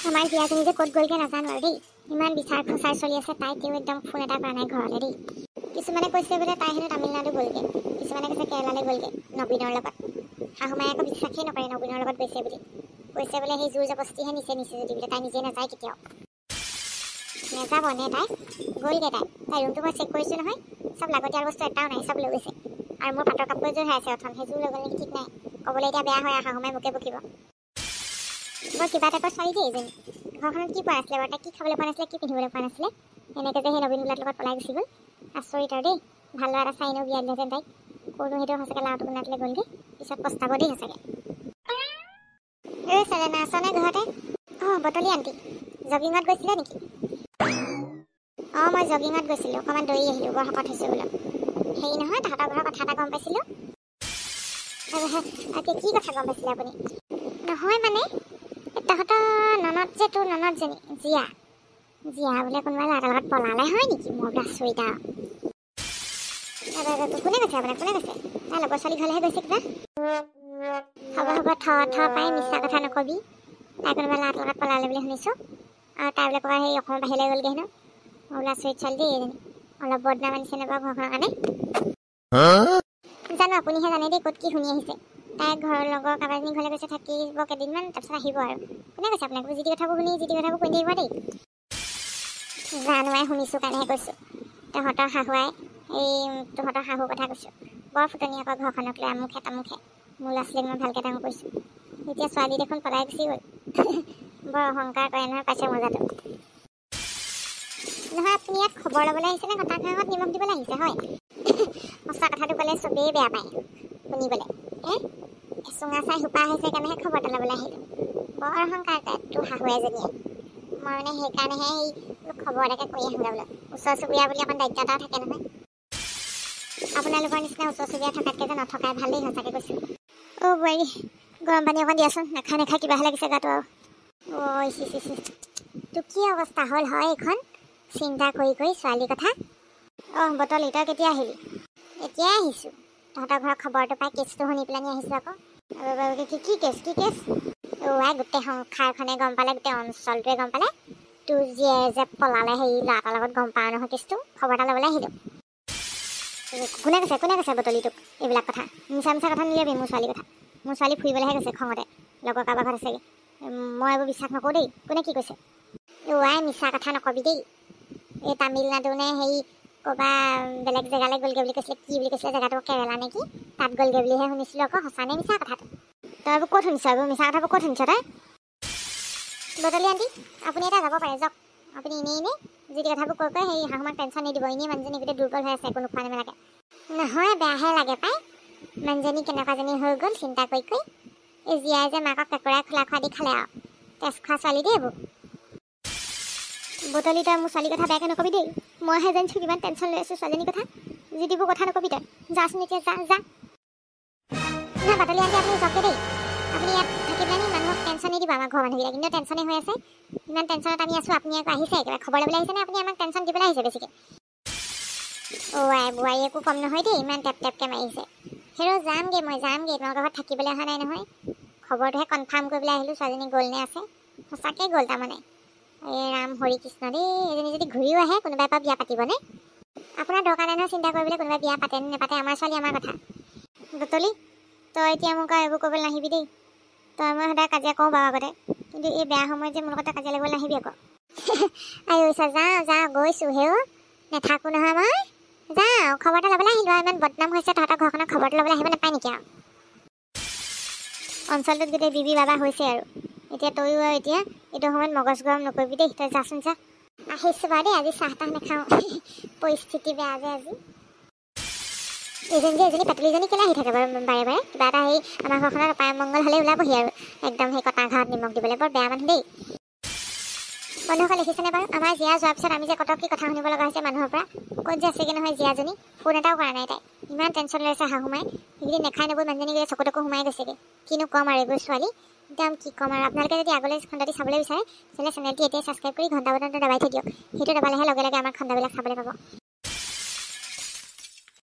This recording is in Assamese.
আমাৰ জীয়াজনী যে ক'ত গ'লগে নাজানো আৰু দেই। ইমান বিচাৰ খোচাৰ চলি আছে, তাই তেওঁ একদম ফোন এটা কৰা নাই ঘৰলৈ দেই। কিছুমানে কৈছে বোলে তাই হেনো তামিলনাডু গ'লগে, কিছুমানে কৈছে কেৰেলালৈ গ'লগে নবীনৰ লগত। শাহুমাই আকৌ বিশ্বাসেই নকৰে নবীনৰ লগত গৈছে বুলি, কৈছে বোলে সেই জোৰ জবস্তিহে নিছে যদি বোলে, তাই নিজে নাযায় কেতিয়াও। নেযাব নে তাই গ'লগে, তাই ৰুমটো মই চেক কৰিছোঁ নহয়, চব লাগতিয়াল বস্তু এটাও নাই, চব লৈ গৈছে। আৰু মোৰ পাটৰ কাপোৰ এযোৰ হৈ আছে অথন, সেইযোৰ লৈ গ'ল নেকি ঠিক নাই। ক'বলৈ এতিয়া বেয়া হয়, শাহুমাই মোকে বকিব। বৰ কিবা টাইপৰ ছোৱালী দেই এজনী। ঘৰখনত কি পোৱা নাছিলে বাৰু, তাই কি খাবলৈ পোৱা নাছিলে, কি পিন্ধিবলৈ পোৱা নাছিলে, এনেকৈ যে সেই নবীন বোলাৰ লগত পলাই গুচি গ'ল। আচৰিত আৰু দেই। ভাল ল'ৰা এটা চাই এনেও বিয়া দিলেহেঁতেন তাইক। ক'লো সেইটো সঁচাকৈ লাওটো নাতিলে গ'লগৈ, পিছত পস্তাব দেই সঁচাকৈ। এই চেৰেনা আছনে ঘৰতে? অঁ বটলি আণ্টি, জগিঙত গৈছিলে নেকি? অঁ মই জগিঙত গৈছিলোঁ, অকণমান দৌৰি আহিলোঁ, বৰ শকত হৈছোঁ বোলো। হেৰি নহয়, তাহাঁতৰ ঘৰৰ কথা এটা গম পাইছিলোঁ। কি কথা গম পাইছিলে আপুনি? নহয় মানে তাহাঁতৰ ননদ যে, তোৰ ননদজনী জীয়া বোলে কোনোবা ল'ৰা লগত পলালে হয় নেকি? মই বোলো আচৰিত আৰু। কোনে কৈছে আপোনাক, কোনে কৈছে? তাই লগৰ ছোৱালী ঘৰলৈহে গৈছে কিবা। হ'ব থ পাই মিছা কথা নকবি। তাই কোনোবা ল'ৰা লগত পলালে বুলি শুনিছোঁ, আৰু তাই বোলে ক'ৰবাত সেই অসমৰ বাহিৰলৈ গ'লগৈ হেনো। মই বোলো আচৰিত ছোৱালী দেই এজনী, অলপ বদনাম আনিছে নে বাৰু ঘৰখনৰ কাৰণে। জানো আপুনিহে জানে দেই ক'ত কি শুনি আহিছে। তাই ঘৰৰ লগৰ কাৰোবাৰ এজনী ঘৰলৈ গৈছে, থাকিব কেইদিনমান, তাৰপিছত আহিব আৰু। কোনে কৈছে আপোনাক? যি টি কথাবোৰ শুনি যি টি কথাবোৰ কৈ থাকিব দেই। জানোৱাই শুনিছোঁ কাৰণেহে কৈছোঁ। তহঁতৰ শাহুৱাই তহঁতৰ শাহুৰ কথা কৈছোঁ, বৰ ফুটনি আকৌ ঘৰখনক লৈ আমুখে তামুখে। মোৰ ল'ৰা ছোৱালীক মই ভালকৈ ডাঙৰ কৰিছোঁ, এতিয়া ছোৱালী দেখোন পলাই গুচি গ'ল। বৰ অহংকাৰ কৰে নহয়, পাইছে মজাটো। নহয় আপুনি ইয়াত খবৰ ল'বলৈ আহিছে নে কটা ঘাঁহত নিমখ দিবলৈ আহিছে? হয় সঁচা কথাটো ক'লে চবেই বেয়া পায় শুনিবলৈ। চুঙা চাই সোপা আহিছে কাৰণেহে খবৰ এটা ল'বলৈ আহিলোঁ। বৰ অহংকাৰ কৰে তোৰ শাহু এজনীয়ে। মই মানে সেইকাৰণেহে সেই খবৰ এটাকে কৰি আহোঁ বোলো। ওচৰ চুবুৰীয়া বুলি অকণ দায়িত্ব এটাও থাকে নহয়। আপোনালোকৰ নিচিনা ওচৰ চুবুৰীয়া থকাতকৈ যে নথকাই ভাল দেই, সঁচাকৈ কৈছোঁ। অ' বোৱাৰী গৰম পানী অকণ দিয়াচোন, নাখাই কিবাহে লাগিছে গাটো আৰু। অ' তোৰ কি অৱস্থা হ'ল হয় এইখন, চিন্তা কৰি ছোৱালীৰ কথা। অঁ বটলি, তই কেতিয়া আহিলি? এতিয়াই আহিছোঁ, তহঁতৰ ঘৰৰ খবৰটো পাই কেছটো শুনি পেলাই আহিছোঁ আকৌ। কি কেছ? অ' গোটেই সংসাৰখনে গম পালে, গোটেই অঞ্চলটোৱে গম পালে তোৰ জীয়ে যে পলালে হেৰি ল'ৰা এটাৰ লগত। গম পাওঁ নহয় কেছটো, খবৰ এটা ল'বলৈ আহিলোঁ। কোনে কৈছে বটলিটোক এইবিলাক কথা? মিছা কথা নিলিয়াবি মোৰ ছোৱালীৰ কথা। মোৰ ছোৱালী ফুৰিবলৈহে গৈছে খঙতে, লগৰ কাৰোবাৰ ঘৰত আছেগৈ। মই এইবোৰ বিশ্বাস নকৰোঁ দেই। কোনে কি কৈছে? অ' মিছা কথা নকবি দেই। এই তামিলনাডু নে হেৰি ক'ৰবাত বেলেগ জেগালৈ গ'লগৈ বুলি কৈছিলে, কি বুলি কৈছিলে জেগাটো, কেৰেলা নেকি, তাত গ'লগৈ বুলিহে শুনিছিলোঁ আকৌ। সঁচা নে মিছা কথাটো? তই এইবোৰ ক'ত শুনিছ? এইবোৰ মিছা কথাবোৰ ক'ত শুনিছ তই? বটলি আণ্টি আপুনি এটা যাব পাৰে, যাওক। আপুনি এনেই যি টি কথাবোৰ কৈ সেই শাহুমাক টেনশ্যন নিদিব। এনেই মানুহজনী গোটেই দুৰ্বল হৈ আছে, একো নোখোৱা নেমেলাকৈ। নহয় বেয়াহে লাগে পাই, মানুহজনী কেনেকুৱাজনী হৈ গ'ল চিন্তা কৰি। এই জীয়াই যে মাকক কেঁকুৰাই খোলা দি খালে আৰু। তেজ খোৱা ছোৱালী দেই এইবোৰ। বটলি তই মোৰ ছোৱালীৰ কথা বেয়াকৈ নকবি দেই। মইহে জানিছোঁ কিমান টেনশ্যন লৈ আছোঁ ছোৱালীজনীৰ কথা। যি টিবোৰ কথা নকবি তই, যাচোন এতিয়া যা। নহয় বাটলি আণ্টি আপুনি যাওকগৈ দেই। আপুনি ইয়াত থাকি পেলাই মানুহক টেনশ্যন নিদিব। আমাৰ ঘৰৰ মানুহবিলাক কিন্তু টেনশ্যনে হৈ আছে। ইমান টেনশ্যনত আমি আছোঁ, আপুনি আকৌ আহিছে একেবাৰে খবৰ ল'বলৈ আহিছে নে আপুনি আমাক টেনশ্যন দিবলৈ আহিছে বেছিকৈ? অ' বোৱাৰী একো কম নহয় দেই, ইমান টেপকৈ মাৰিছে। হেৰৌ মই যামগৈ, তোমালোকৰ ঘৰত থাকিবলৈ অহা নাই নহয়। খবৰটোহে কনফাৰ্ম কৰিবলৈ আহিলোঁ, ছোৱালীজনী গ'ল নে আছে। সঁচাকৈ গ'ল তাৰমানে। এই ৰাম হৰি কৃষ্ণ দেই, এজনী যদি ঘূৰিও আহে কোনোবাই পৰা বিয়া পাতিবনে? আপোনাৰ দৰকাৰ নাই নহয় চিন্তা কৰিবলৈ, কোনোবাই বিয়া পাতে নে নেপাতে। আমাৰ ছোৱালী আমাৰ কথা। বটলি তই এতিয়া মোক আৰু এইবোৰ কৰিবলৈ নাহিবি দেই। তই মই সদায় কাজিয়া কৰোঁ বাৰু আগতে, কিন্তু এই বেয়া সময়ত যে মোৰ লগত কাজিয়া লাগিবলৈ নাহিবি আকৌ। যাওঁ গৈছোঁ হেৰৌ, নেথাকোঁ নহয় মই। যাওঁ খবৰ এটা ল'বলৈ আহিলোঁ আৰু। ইমান বদনাম হৈছে তহঁতৰ ঘৰখনৰ, খবৰটো ল'বলৈ আহিব নাপায় নেকি আৰু? অঞ্চলটোত গোটেই বিবি বাবা হৈছে আৰু। এতিয়া তয়ো আৰু এতিয়া এইটো সময়ত মগজ গৰম নকৰিবি দেই। তই যাচোন যা। আহিছোঁ বাৰু দেই, আজি চাহ তাহ নাখাওঁ, পৰিস্থিতি বেয়া যে আজি। এজনী পাতলিজনী কেলৈ আহি থাকে বাৰু বাৰে কিবা এটা হেৰি আমাৰ ঘৰখনত অপায় মংগল হ'লে ওলাবহি আৰু একদম সেই কটা ঘাঁহত নিমখ দিবলৈ। বৰ বেয়া মানুহ দেই। বন্ধুসকল দেখিছেনে বাৰু, আমাৰ জীয়া যোৱাৰ পিছত আমি যে কত কি কথা শুনিব লগা হৈছে মানুহৰ পৰা। ক'ত যে আছেগৈ নহয় জীয়াজনী, ফোন এটাও কৰা নাই তাই। ইমান টেনশ্যন লৈ আছে শাহুমাই, সেইখিনি নেখাই নবৈ মানুহজনী গৈ চকুতকো সোমাই গৈছেগৈ। কিনো ক'ম আৰু এইবোৰ ছোৱালী, একদম কি ক'ম আৰু। আপোনালোকে যদি আগলৈ খণ্ডটি চাবলৈ বিচাৰে তেতিয়াহ'লে চেনেলটি এতিয়াই ছাবস্ক্ৰাইব কৰি ঘণ্টা বটনটো দবাই থৈ দিয়ক। সেইটো দবালেহে লগে লগে আমাৰ খণ্ডবিলাক চাবলৈ পাব।